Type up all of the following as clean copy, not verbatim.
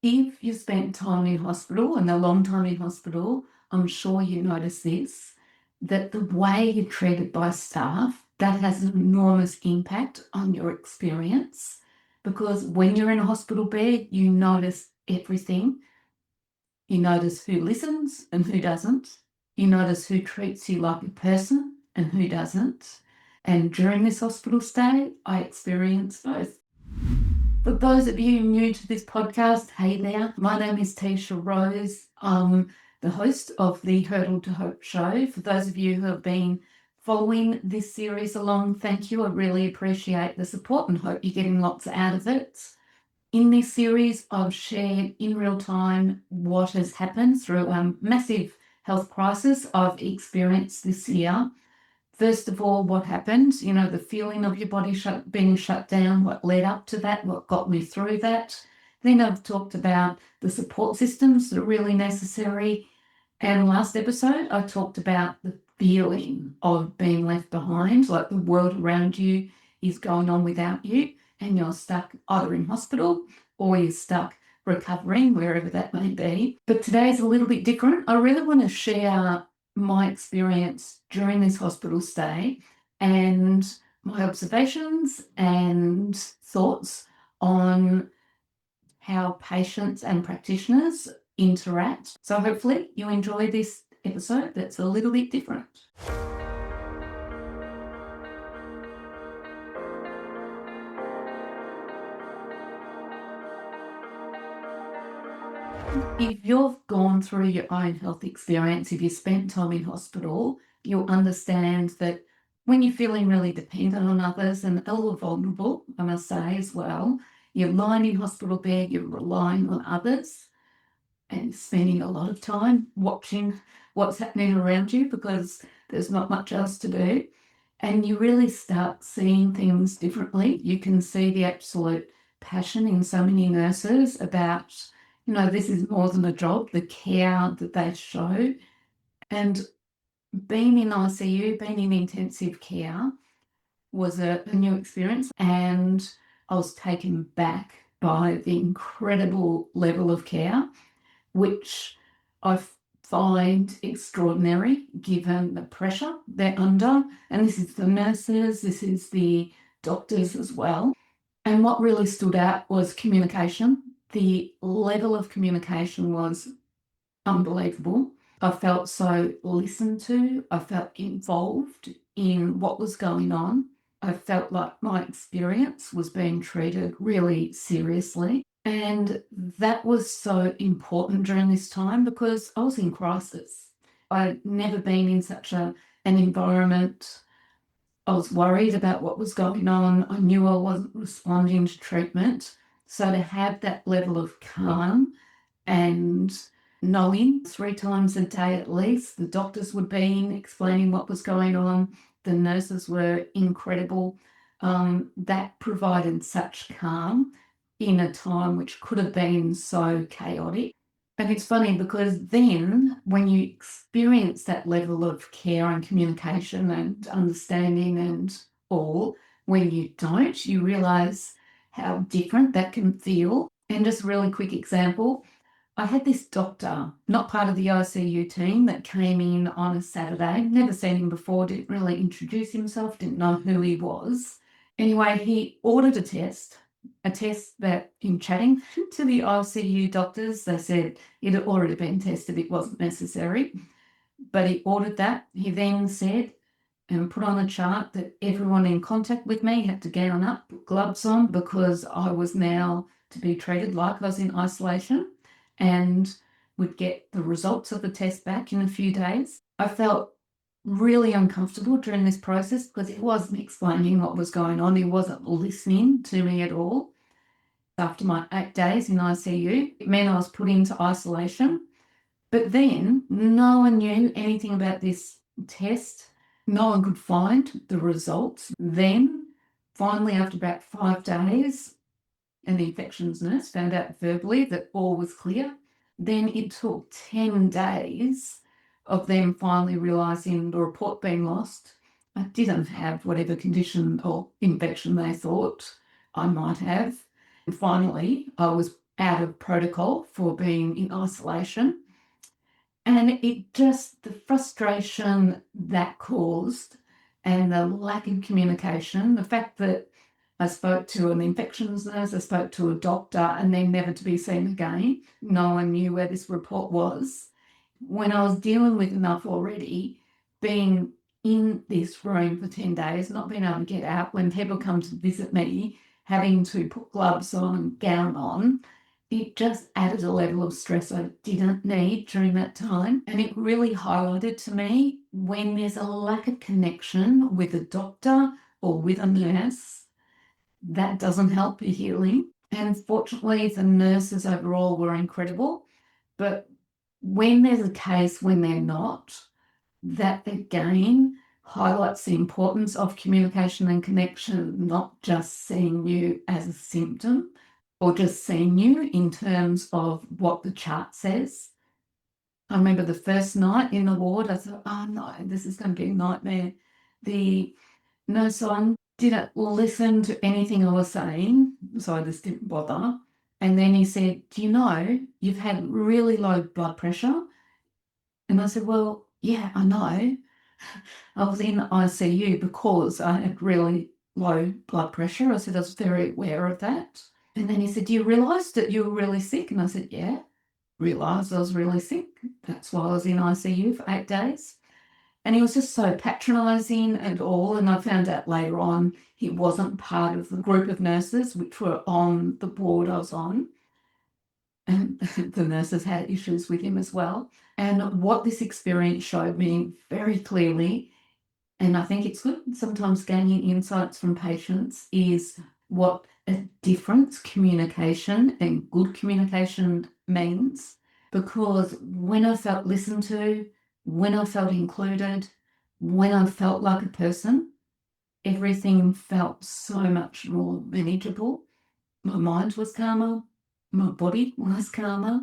If you spent time in hospital and a long time in hospital, I'm sure you notice this, that the way you're treated by staff, that has an enormous impact on your experience. Because when you're in a hospital bed, you notice everything. You notice who listens and who doesn't. You notice who treats you like a person and who doesn't. And during this hospital stay, I experienced both. For those of you new to this podcast, hey there, my name is Tisha Rose. I'm the host of the Hurdle2Hope Show. For those of you who have been following this series along, thank you. I really appreciate the support and hope you're getting lots out of it. In this series, I've shared in real time what has happened through a massive health crisis I've experienced this year. First of all, what happened, the feeling of your body being shut down, what led up to that, what got me through that. Then I've talked about the support systems that are really necessary. And last episode, I talked about the feeling of being left behind, like the world around you is going on without you and you're stuck either in hospital or you're stuck recovering, wherever that may be. But today's a little bit different. I really want to share my experience during this hospital stay and my observations and thoughts on how patients and practitioners interact. So hopefully you enjoy this episode that's a little bit different. If you've gone through your own health experience, if you spent time in hospital, you'll understand that when you're feeling really dependent on others and a little vulnerable, I must say as well, you're lying in hospital bed, you're relying on others and spending a lot of time watching what's happening around you because there's not much else to do. And you really start seeing things differently. You can see the absolute passion in so many nurses about this is more than a job, the care that they show. And being in ICU, being in intensive care was a new experience. And I was taken back by the incredible level of care, which I find extraordinary given the pressure they're under. And this is the nurses, this is the doctors as well. And what really stood out was communication. The level of communication was unbelievable. I felt so listened to. I felt involved in what was going on. I felt like my experience was being treated really seriously. And that was so important during this time because I was in crisis. I'd never been in such an environment. I was worried about what was going on. I knew I wasn't responding to treatment. So to have that level of calm and knowing 3 times a day at least, the doctors would be in explaining what was going on. The nurses were incredible. That provided such calm in a time which could have been so chaotic. And it's funny because then when you experience that level of care and communication and understanding and all, when you don't, you realize how different that can feel. And just a really quick example, I had this doctor, not part of the ICU team, that came in on a Saturday. Never seen him before, didn't really introduce himself, didn't know who he was. Anyway, he ordered a test that in chatting to the ICU doctors, they said it had already been tested, it wasn't necessary. But he ordered that. He then said and put on a chart that everyone in contact with me had to gown up, put gloves on, because I was now to be treated like I was in isolation and would get the results of the test back in a few days. I felt really uncomfortable during this process because he wasn't explaining what was going on. He wasn't listening to me at all. After my 8 days in ICU, it meant I was put into isolation. But then no one knew anything about this test. No one could find the results. Then, finally, after about 5 days, an infections nurse found out verbally that all was clear. Then it took 10 days of them finally realising the report being lost. I didn't have whatever condition or infection they thought I might have. And finally, I was out of protocol for being in isolation. And it just, the frustration that caused and the lack of communication, the fact that I spoke to an infections nurse, I spoke to a doctor, and then never to be seen again. No one knew where this report was. When I was dealing with enough already, being in this room for 10 days, not being able to get out, when people come to visit me, having to put gloves on, gown on, it just added a level of stress I didn't need during that time. And it really highlighted to me when there's a lack of connection with a doctor or with a nurse, that doesn't help your healing. And fortunately, the nurses overall were incredible. But when there's a case when they're not, that again highlights the importance of communication and connection, not just seeing you as a symptom or just seeing you in terms of what the chart says. I remember the first night in the ward, I thought, oh no, this is going to be a nightmare. The nurse on didn't listen to anything I was saying, so I just didn't bother. And then he said, do you know, you've had really low blood pressure? And I said, well, yeah, I know. I was in the ICU because I had really low blood pressure. I said, I was very aware of that. And then he said, do you realise that you were really sick? And I said, yeah, realised I was really sick. That's why I was in ICU for 8 days. And he was just so patronising and all. And I found out later on he wasn't part of the group of nurses which were on the board I was on. And the nurses had issues with him as well. And what this experience showed me very clearly, and I think it's good sometimes gaining insights from patients, is what a difference communication and good communication means. Because when I felt listened to, when I felt included, when I felt like a person, everything felt so much more manageable. My mind was calmer, my body was calmer,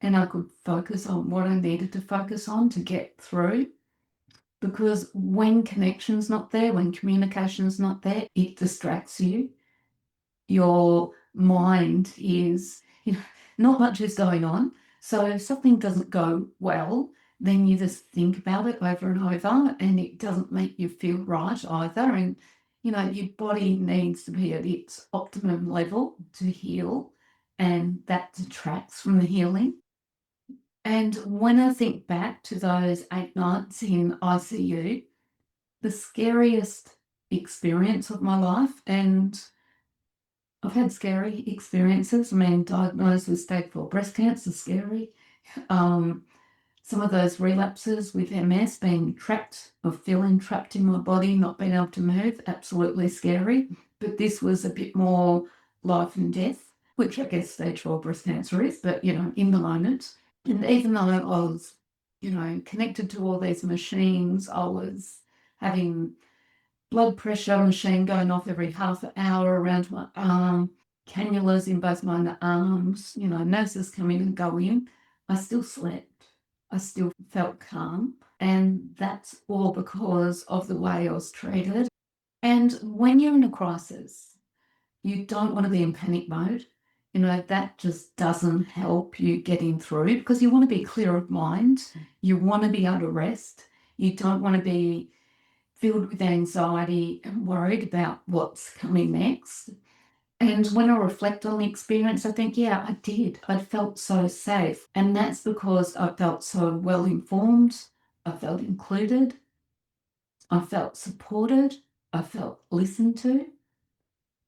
and I could focus on what I needed to focus on to get through. Because when connection's not there, when communication's not there, it distracts you. Your mind is, not much is going on. So if something doesn't go well, then you just think about it over and over, and it doesn't make you feel right either. And, your body needs to be at its optimum level to heal, and that detracts from the healing. And when I think back to those 8 nights in ICU, the scariest experience of my life, and I've had scary experiences. I mean, diagnosed with stage 4 breast cancer, scary. Some of those relapses with MS, being trapped or feeling trapped in my body, not being able to move, absolutely scary. But this was a bit more life and death, which I guess stage 4 breast cancer is, but, in the moment. And even though I was, connected to all these machines, I was having blood pressure machine going off every half an hour around my arm, cannulas in both my arms, nurses come in and go in. I still slept. I still felt calm. And that's all because of the way I was treated. And when you're in a crisis, you don't want to be in panic mode. That just doesn't help you getting through, because you want to be clear of mind. You want to be able to rest. You don't want to be filled with anxiety and worried about what's coming next. And when I reflect on the experience, I think, yeah, I did. I felt so safe. And that's because I felt so well informed. I felt included. I felt supported. I felt listened to.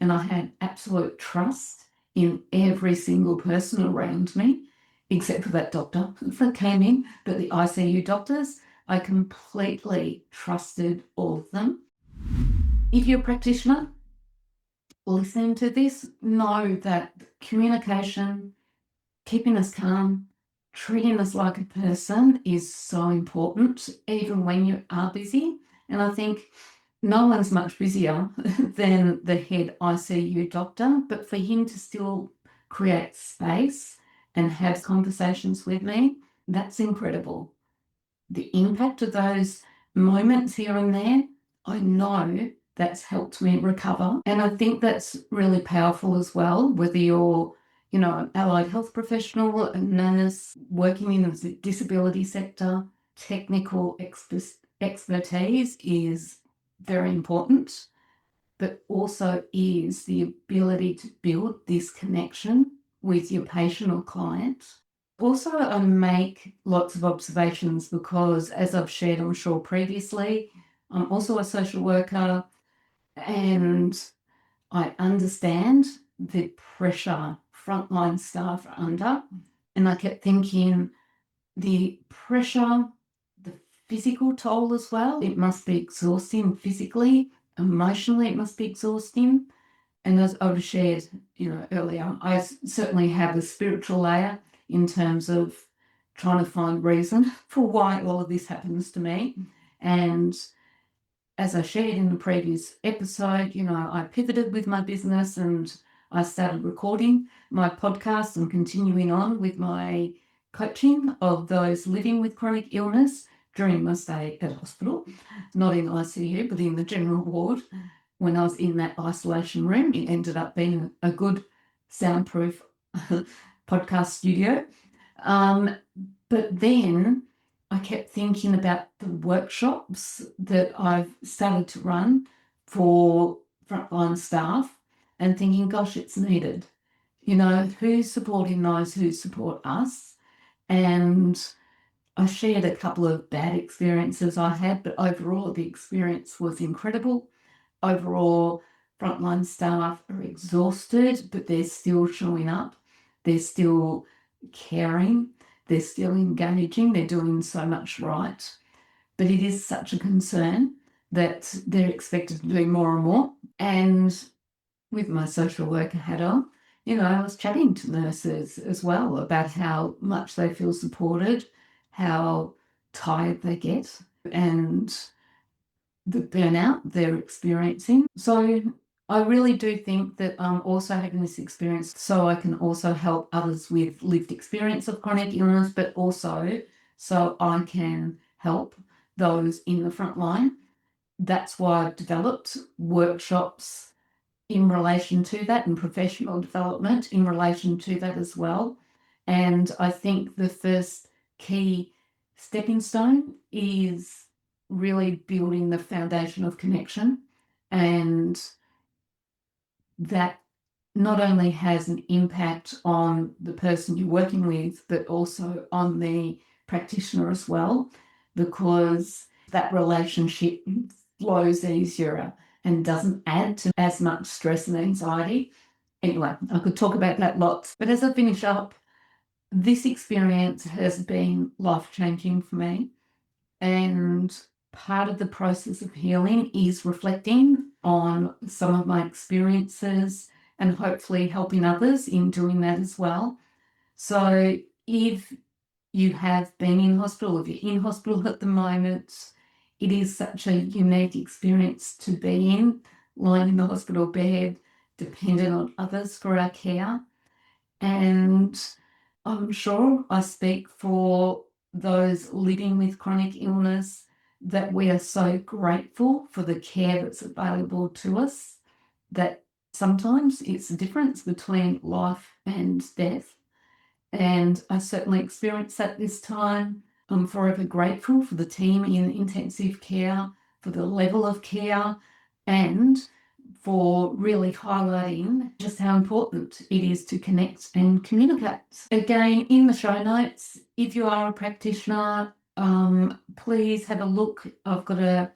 And I had absolute trust in every single person around me, except for that doctor that came in. But the ICU doctors, I completely trusted all of them. If you're a practitioner listening to this, know that communication, keeping us calm, treating us like a person is so important, even when you are busy. And I think no one's much busier than the head ICU doctor, but for him to still create space and have conversations with me, that's incredible. The impact of those moments here and there, I know that's helped me recover. And I think that's really powerful as well, whether you're an allied health professional, a nurse working in the disability sector. Technical expertise is very important, but also is the ability to build this connection with your patient or client. Also, I make lots of observations because, as I've shared, I'm sure previously, I'm also a social worker, and I understand the pressure frontline staff are under. And I kept thinking the pressure, the physical toll as well, it must be exhausting physically, emotionally, it must be exhausting. And as I've shared, earlier, I certainly have a spiritual layer in terms of trying to find reason for why all of this happens to me. And as I shared in the previous episode, I pivoted with my business and I started recording my podcast and continuing on with my coaching of those living with chronic illness during my stay at hospital, not in ICU, but in the general ward. When I was in that isolation room, it ended up being a good soundproof podcast studio. But then I kept thinking about the workshops that I've started to run for frontline staff and thinking, gosh, it's needed. Who's supporting those who support us? And I shared a couple of bad experiences I had, but overall the experience was incredible. Overall, frontline staff are exhausted, but they're still showing up. They're still caring. They're still engaging. They're doing so much right. But it is such a concern that they're expected to do more and more. And with my social worker hat on, I was chatting to nurses as well about how much they feel supported, how tired they get, and the burnout they're experiencing. So I really do think that I'm also having this experience so I can also help others with lived experience of chronic illness, but also so I can help those in the front line. That's why I've developed workshops in relation to that and professional development in relation to that as well. And I think the first key stepping stone is really building the foundation of connection, and that not only has an impact on the person you're working with, but also on the practitioner as well, because that relationship flows easier and doesn't add to as much stress and anxiety. Anyway, I could talk about that lots, but as I finish up, this experience has been life-changing for me. And part of the process of healing is reflecting on some of my experiences and hopefully helping others in doing that as well. So if you have been in hospital, if you're in hospital at the moment, it is such a unique experience to be in, lying in the hospital bed, dependent on others for our care. And I'm sure I speak for those living with chronic illness that we are so grateful for the care that's available to us, that sometimes it's the difference between life and death. And I certainly experienced that this time. I'm forever grateful for the team in intensive care, for the level of care, and for really highlighting just how important it is to connect and communicate. Again, in the show notes, if you are a practitioner, please have a look. I've got a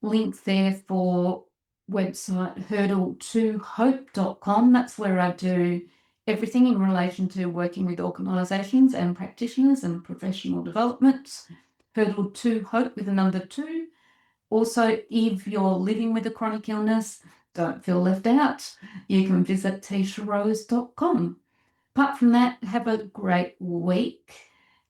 link there for website Hurdle2Hope.com. That's where I do everything in relation to working with organisations and practitioners and professional development. Hurdle2Hope with a number 2. Also, if you're living with a chronic illness, don't feel left out. You can visit tisharose.com. Apart from that, have a great week.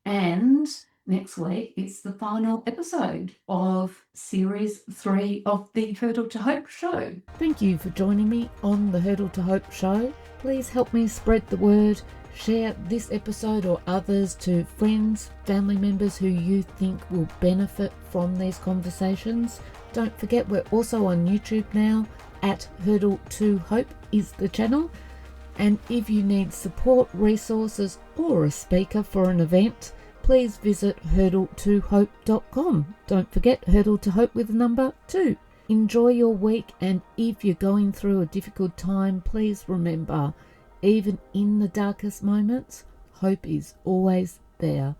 And next week, it's the final episode of Series 3 of the Hurdle to Hope Show. Thank you for joining me on the Hurdle to Hope Show. Please help me spread the word. Share this episode or others to friends, family members who you think will benefit from these conversations. Don't forget, we're also on YouTube now. At Hurdle2Hope is the channel. And if you need support, resources, or a speaker for an event, please visit Hurdle2Hope.com. Don't forget Hurdle2Hope with the number 2. Enjoy your week, and if you're going through a difficult time, please remember, even in the darkest moments, hope is always there.